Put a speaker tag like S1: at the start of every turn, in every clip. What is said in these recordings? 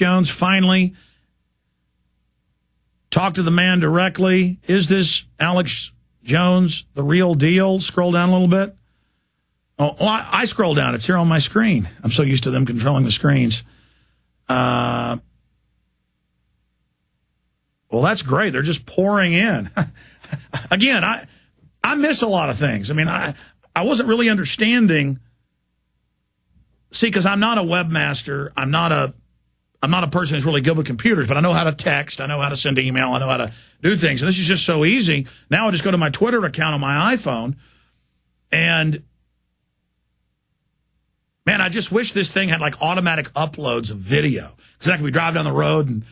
S1: Jones finally talked to the man directly. Is this Alex Jones the real deal? Scroll down a little bit. Oh, I scroll down. It's here on my screen. I'm so used to them controlling the screens. Well, that's great. They're just pouring in. Again, I miss a lot of things. I mean, I wasn't really understanding. See, because I'm not a webmaster. I'm not a person who's really good with computers, but I know how to text. I know how to send email. I know how to do things. And this is just so easy. Now I just go to my Twitter account on my iPhone, and man, I just wish this thing had like automatic uploads of video. Because I could drive down the road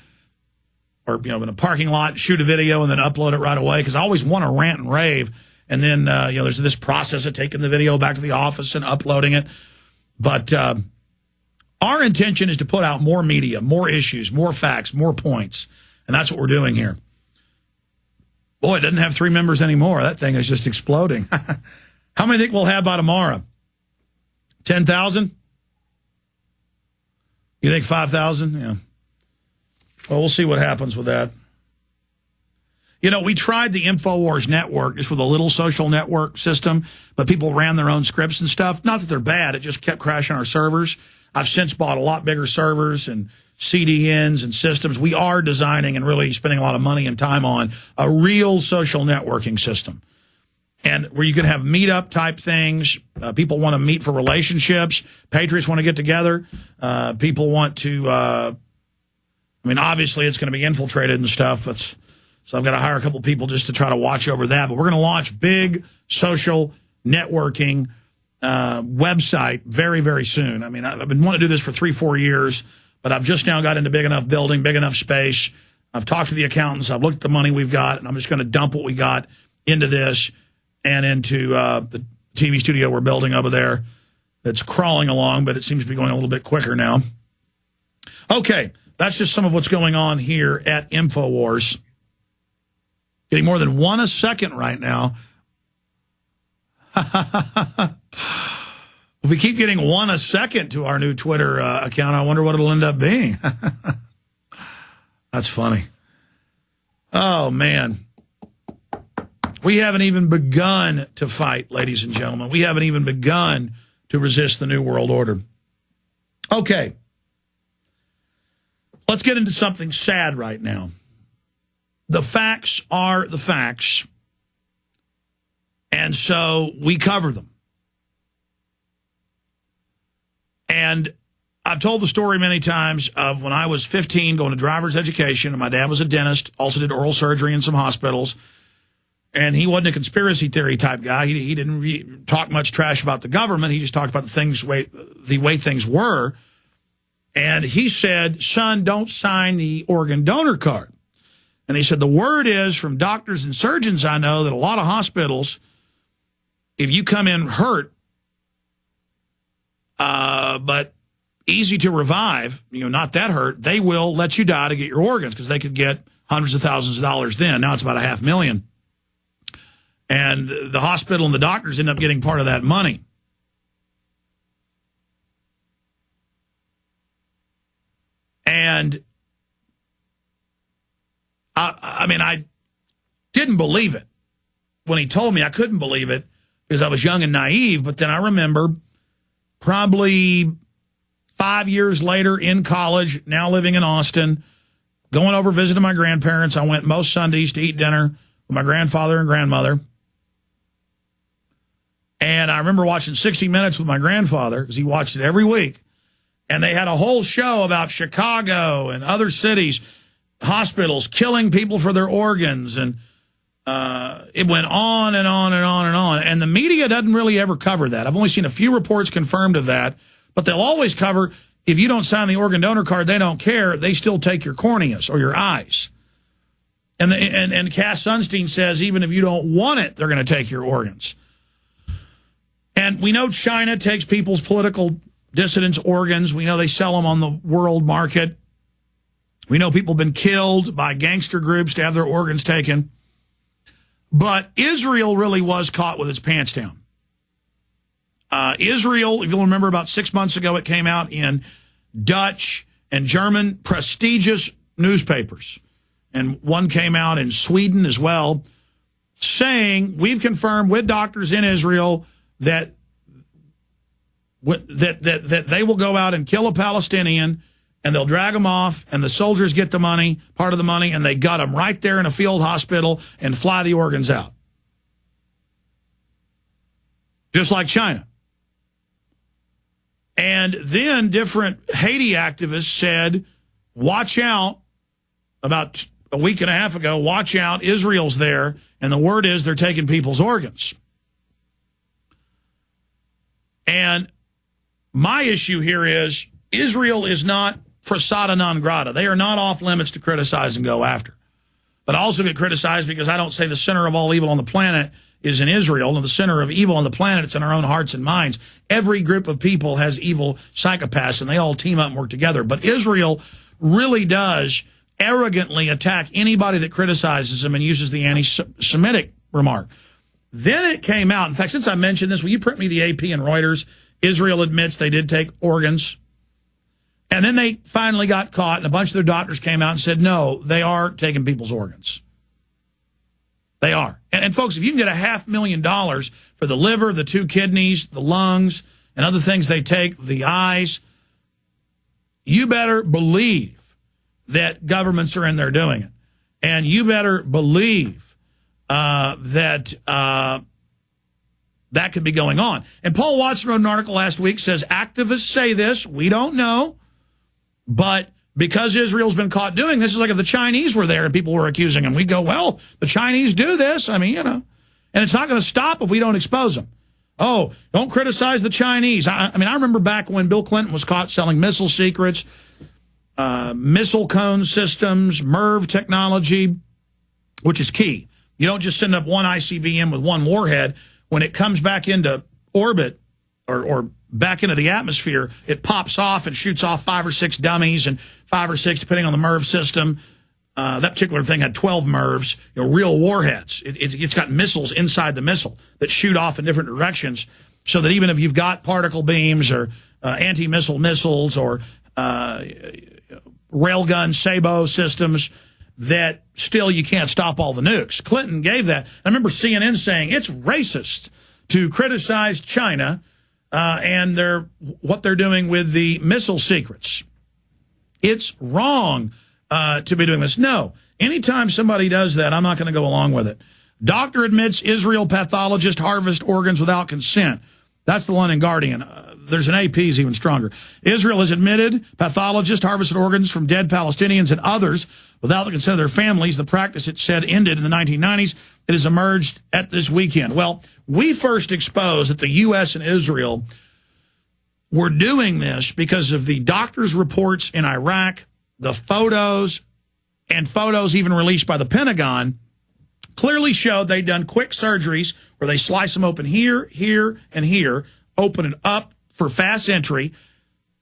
S1: or in a parking lot, shoot a video and then upload it right away. Because I always want to rant and rave. And then, there's this process of taking the video back to the office and uploading it. But our intention is to put out more media, more issues, more facts, more points. And that's what we're doing here. Boy, it doesn't have 3 members anymore. That thing is just exploding. How many think we'll have by tomorrow? 10,000? You think 5,000? Yeah. Well, we'll see what happens with that. We tried the Infowars network just with a little social network system, but people ran their own scripts and stuff. Not that they're bad. It just kept crashing our servers. I've since bought a lot bigger servers and CDNs and systems. We are designing and really spending a lot of money and time on a real social networking system. And where you can have meetup type things. People want to meet for relationships. Patriots want to get together. People want to, obviously it's going to be infiltrated and stuff. So I've got to hire a couple people just to try to watch over that. But we're going to launch big social networking website very, very soon. I've been wanting to do this for 3-4 years, but I've just now got into big enough building, big enough space. I've talked to the accountants. I've looked at the money we've got, and I'm just going to dump what we got into this and into the TV studio we're building over there that's crawling along, but it seems to be going a little bit quicker now. Okay, that's just some of what's going on here at Infowars. Getting more than 1 a second right now. If we keep getting 1 a second to our new Twitter account, I wonder what it'll end up being. That's funny. Oh, man. We haven't even begun to fight, ladies and gentlemen. We haven't even begun to resist the New World Order. Okay. Let's get into something sad right now. The facts are the facts, and so we cover them. And I've told the story many times of when I was 15 going to driver's education, and my dad was a dentist, also did oral surgery in some hospitals. And he wasn't a conspiracy theory type guy. He didn't talk much trash about the government. He just talked about the way things were. And he said, son, don't sign the organ donor card. And he said, the word is from doctors and surgeons I know that a lot of hospitals, if you come in hurt, but easy to revive, not that hurt, they will let you die to get your organs because they could get hundreds of thousands of dollars then. Now it's about $500,000. And the hospital and the doctors end up getting part of that money. And I didn't believe it. When he told me, I couldn't believe it because I was young and naive. But then I remember probably 5 years later in college, now living in Austin, going over visiting my grandparents. I went most Sundays to eat dinner with my grandfather and grandmother. And I remember watching 60 Minutes with my grandfather because he watched it every week. And they had a whole show about Chicago and other cities, hospitals killing people for their organs. And it went on and on and on and on. And the media doesn't really ever cover that. I've only seen a few reports confirmed of that. But they'll always cover, if you don't sign the organ donor card, they don't care. They still take your corneas or your eyes. And Cass Sunstein says even if you don't want it, they're going to take your organs. And we know China takes people's political dissidents' organs. We know they sell them on the world market. We know people have been killed by gangster groups to have their organs taken. But Israel really was caught with its pants down. Israel, if you'll remember about 6 months ago, it came out in Dutch and German prestigious newspapers, and one came out in Sweden as well, saying, we've confirmed with doctors in Israel that they will go out and kill a Palestinian, and they'll drag them off, and the soldiers get the money, part of the money, and they gut them right there in a field hospital and fly the organs out. Just like China. And then different Haiti activists said, watch out, about a week and a half ago, watch out, Israel's there, and the word is they're taking people's organs. And my issue here is Israel is not persona non grata. They are not off limits to criticize and go after. But I also get criticized because I don't say the center of all evil on the planet is in Israel, and the center of evil on the planet, it's in our own hearts and minds. Every group of people has evil psychopaths, and they all team up and work together. But Israel really does arrogantly attack anybody that criticizes them and uses the anti-Semitic remark. Then it came out, in fact, since I mentioned this, will you print me the AP and Reuters? Israel admits they did take organs. And then they finally got caught, and a bunch of their doctors came out and said, no, they are taking people's organs. They are. And folks, if you can get $500,000 for the liver, the 2 kidneys, the lungs, and other things they take, the eyes, you better believe that governments are in there doing it. And you better believe that could be going on. And Paul Watson wrote an article last week, says activists say this. We don't know. But because Israel's been caught doing this, it's like if the Chinese were there and people were accusing them, we'd go, well, the Chinese do this. I mean, you know, and it's not going to stop if we don't expose them. Oh, don't criticize the Chinese. I mean, I remember back when Bill Clinton was caught selling missile secrets, missile cone systems, MERV technology, which is key. You don't just send up one ICBM with one warhead. When it comes back into orbit or back into the atmosphere, it pops off and shoots off 5 or 6 dummies and 5 or 6, depending on the MERV system. That particular thing had 12 MERVs, you know, real warheads. It's got missiles inside the missile that shoot off in different directions, so that even if you've got particle beams or anti-missile missiles or railgun Sabo systems, that still you can't stop all the nukes. Clinton gave that. I remember CNN saying it's racist to criticize China and what they're doing with the missile secrets. It's wrong to be doing this. No, anytime somebody does that, I'm not going to go along with it. Doctor admits Israel pathologist harvest organs without consent. That's the London Guardian. There's an AP's even stronger. Israel has admitted pathologists harvested organs from dead Palestinians and others without the consent of their families. The practice, it said, ended in the 1990s. It has emerged at this weekend. Well, we first exposed that the U.S. and Israel were doing this because of the doctors' reports in Iraq, the photos, and photos even released by the Pentagon clearly showed they'd done quick surgeries where they slice them open here, here, and here, open it up for fast entry,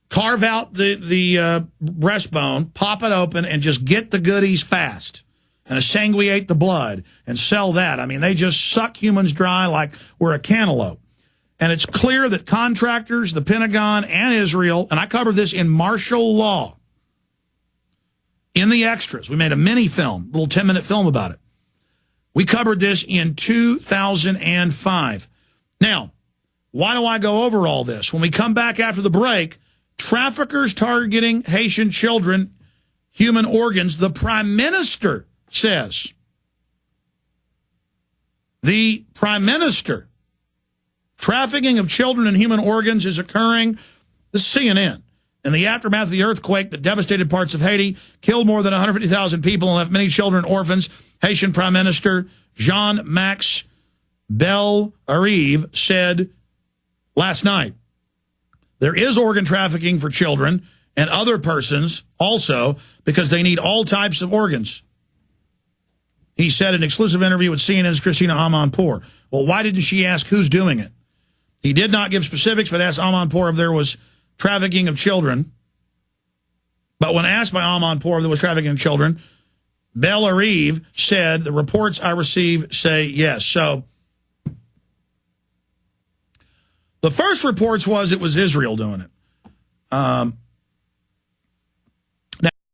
S1: carve out the breastbone, pop it open, and just get the goodies fast and sanguinate the blood and sell that. I mean, they just suck humans dry like we're a cantaloupe. And it's clear that contractors, the Pentagon, and Israel, and I covered this in martial law, in the extras. We made a mini film, a little 10-minute film about it. We covered this in 2005. Now, why do I go over all this? When we come back after the break, traffickers targeting Haitian children, human organs, the Prime Minister says. The Prime Minister. Trafficking of children and human organs is occurring. This is CNN. In the aftermath of the earthquake that devastated parts of Haiti, killed more than 150,000 people and left many children orphans, Haitian Prime Minister Jean-Max Bel-Arive said last night, there is organ trafficking for children and other persons also because they need all types of organs. He said in an exclusive interview with CNN's Christina Amanpour. Well, why didn't she ask who's doing it? He did not give specifics, but asked Amanpour if there was trafficking of children. But when asked by Amanpour if there was trafficking of children, Bel-Arive said, the reports I receive say yes. So the first reports was it was Israel doing it.